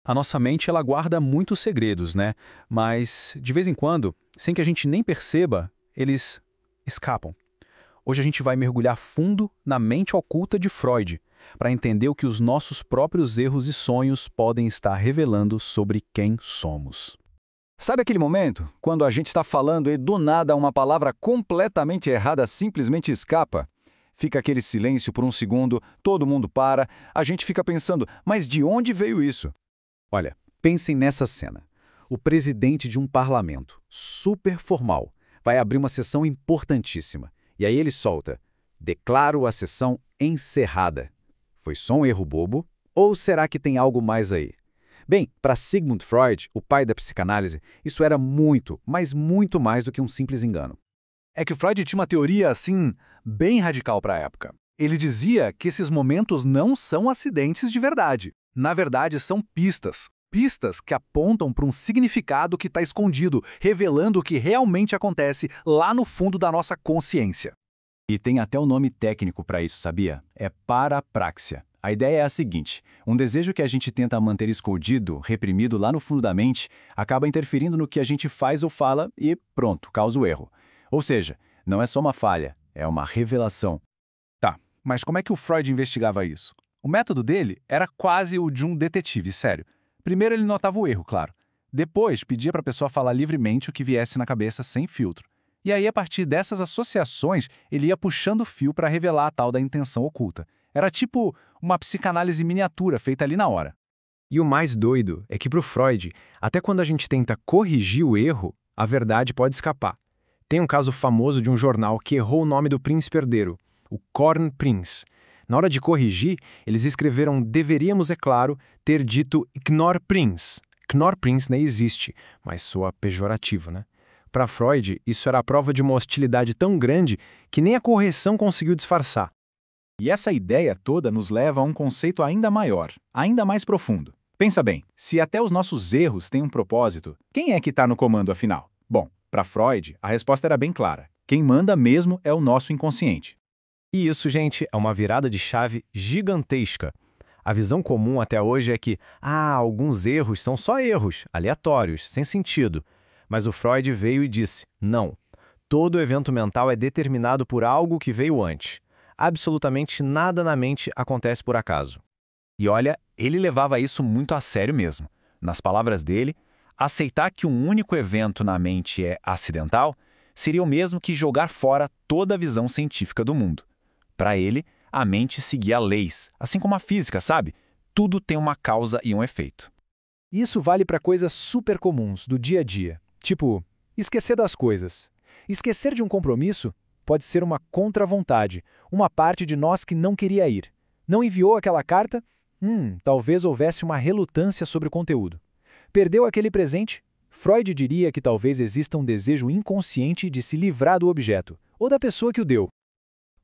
A nossa mente ela guarda muitos segredos, né? Mas, de vez em quando, sem que a gente nem perceba, eles escapam. Hoje a gente vai mergulhar fundo na mente oculta de Freud, para entender o que os nossos próprios erros e sonhos podem estar revelando sobre quem somos. Sabe aquele momento, quando a gente está falando e do nada uma palavra completamente errada simplesmente escapa? Fica aquele silêncio por um segundo, todo mundo para, a gente fica pensando, mas de onde veio isso? Olha, pensem nessa cena. O presidente de um parlamento, super formal, vai abrir uma sessão importantíssima. E aí ele solta: declaro a sessão encerrada. Foi só um erro bobo? Ou será que tem algo mais aí? Bem, para Sigmund Freud, o pai da psicanálise, isso era muito, mas muito mais do que um simples engano. É que o Freud tinha uma teoria, assim, bem radical para a época. Ele dizia que esses momentos não são acidentes de verdade. Na verdade, são pistas. Pistas que apontam para um significado que está escondido, revelando o que realmente acontece lá no fundo da nossa consciência. E tem até o nome técnico para isso, sabia? É parapraxia. A ideia é a seguinte: um desejo que a gente tenta manter escondido, reprimido lá no fundo da mente, acaba interferindo no que a gente faz ou fala e, pronto, causa o erro. Ou seja, não é só uma falha, é uma revelação. Tá, mas como é que o Freud investigava isso? O método dele era quase o de um detetive, sério. Primeiro ele notava o erro, claro. Depois pedia para a pessoa falar livremente o que viesse na cabeça sem filtro. E aí, a partir dessas associações, ele ia puxando o fio para revelar a tal da intenção oculta. Era tipo uma psicanálise miniatura feita ali na hora. E o mais doido é que para o Freud, até quando a gente tenta corrigir o erro, a verdade pode escapar. Tem um caso famoso de um jornal que errou o nome do príncipe herdeiro, o Kronprinz. Na hora de corrigir, eles escreveram deveríamos, é claro, ter dito Knorrprinz. Knorrprinz nem existe, mas soa pejorativo, né? Para Freud, isso era a prova de uma hostilidade tão grande que nem a correção conseguiu disfarçar. E essa ideia toda nos leva a um conceito ainda maior, ainda mais profundo. Pensa bem, se até os nossos erros têm um propósito, quem é que está no comando afinal? Bom, para Freud, a resposta era bem clara. Quem manda mesmo é o nosso inconsciente. E isso, gente, é uma virada de chave gigantesca. A visão comum até hoje é que, alguns erros são só erros, aleatórios, sem sentido. Mas o Freud veio e disse, não, todo evento mental é determinado por algo que veio antes. Absolutamente nada na mente acontece por acaso. E olha, ele levava isso muito a sério mesmo. Nas palavras dele, aceitar que um único evento na mente é acidental seria o mesmo que jogar fora toda a visão científica do mundo. Para ele, a mente seguia leis, assim como a física, sabe? Tudo tem uma causa e um efeito. Isso vale para coisas super comuns do dia a dia. Tipo, esquecer das coisas. Esquecer de um compromisso pode ser uma contra-vontade, uma parte de nós que não queria ir. Não enviou aquela carta? Talvez houvesse uma relutância sobre o conteúdo. Perdeu aquele presente? Freud diria que talvez exista um desejo inconsciente de se livrar do objeto, ou da pessoa que o deu.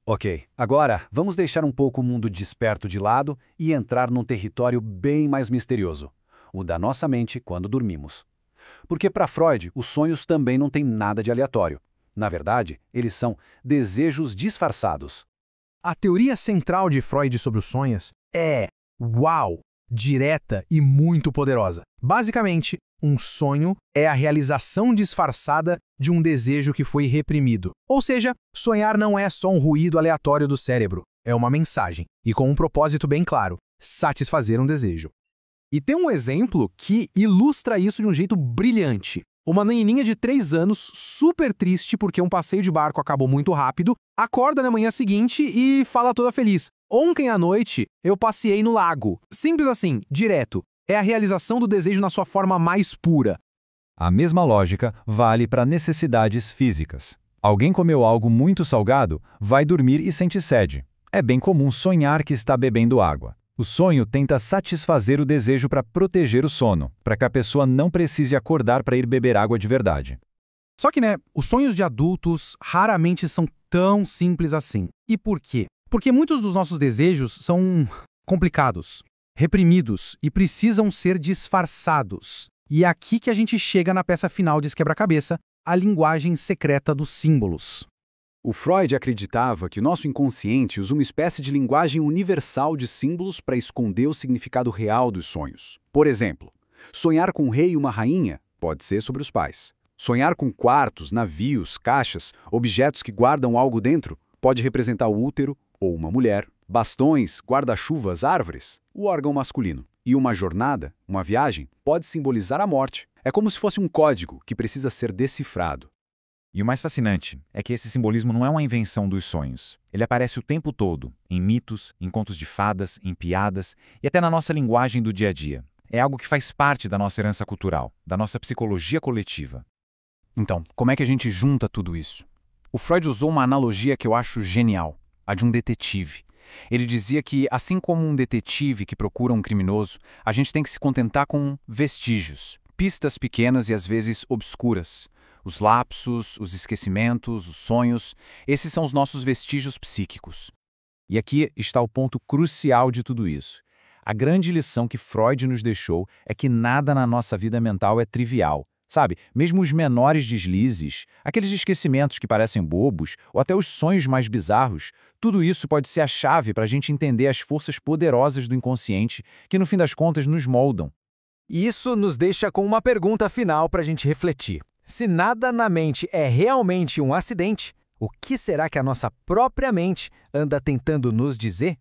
Ok, agora vamos deixar um pouco o mundo desperto de lado e entrar num território bem mais misterioso, o da nossa mente quando dormimos. Porque para Freud, os sonhos também não têm nada de aleatório. Na verdade, eles são desejos disfarçados. A teoria central de Freud sobre os sonhos é, direta e muito poderosa. Basicamente, um sonho é a realização disfarçada de um desejo que foi reprimido. Ou seja, sonhar não é só um ruído aleatório do cérebro, é uma mensagem, e com um propósito bem claro, satisfazer um desejo. E tem um exemplo que ilustra isso de um jeito brilhante. Uma menininha de 3 anos, super triste porque um passeio de barco acabou muito rápido, acorda na manhã seguinte e fala toda feliz. Ontem à noite, eu passeei no lago. Simples assim, direto. É a realização do desejo na sua forma mais pura. A mesma lógica vale para necessidades físicas. Alguém comeu algo muito salgado, vai dormir e sente sede. É bem comum sonhar que está bebendo água. O sonho tenta satisfazer o desejo para proteger o sono, para que a pessoa não precise acordar para ir beber água de verdade. Só que, os sonhos de adultos raramente são tão simples assim. E por quê? Porque muitos dos nossos desejos são complicados, reprimidos e precisam ser disfarçados. E é aqui que a gente chega na peça final desse quebra-cabeça, a linguagem secreta dos símbolos. O Freud acreditava que o nosso inconsciente usa uma espécie de linguagem universal de símbolos para esconder o significado real dos sonhos. Por exemplo, Sonhar com um rei e uma rainha pode ser sobre os pais. Sonhar com quartos, navios, caixas, objetos que guardam algo dentro pode representar o útero ou uma mulher. Bastões, guarda-chuvas, árvores, o órgão masculino. E uma jornada, uma viagem, pode simbolizar a morte. É como se fosse um código que precisa ser decifrado. E o mais fascinante é que esse simbolismo não é uma invenção dos sonhos. Ele aparece o tempo todo, em mitos, em contos de fadas, em piadas e até na nossa linguagem do dia a dia. É algo que faz parte da nossa herança cultural, da nossa psicologia coletiva. Então, como é que a gente junta tudo isso? O Freud usou uma analogia que eu acho genial, a de um detetive. Ele dizia que, assim como um detetive que procura um criminoso, a gente tem que se contentar com vestígios, pistas pequenas e às vezes obscuras. Os lapsos, os esquecimentos, os sonhos, esses são os nossos vestígios psíquicos. E aqui está o ponto crucial de tudo isso. A grande lição que Freud nos deixou é que nada na nossa vida mental é trivial. Sabe, mesmo os menores deslizes, aqueles esquecimentos que parecem bobos, ou até os sonhos mais bizarros, tudo isso pode ser a chave para a gente entender as forças poderosas do inconsciente que, no fim das contas, nos moldam. Isso nos deixa com uma pergunta final para a gente refletir. Se nada na mente é realmente um acidente, o que será que a nossa própria mente anda tentando nos dizer?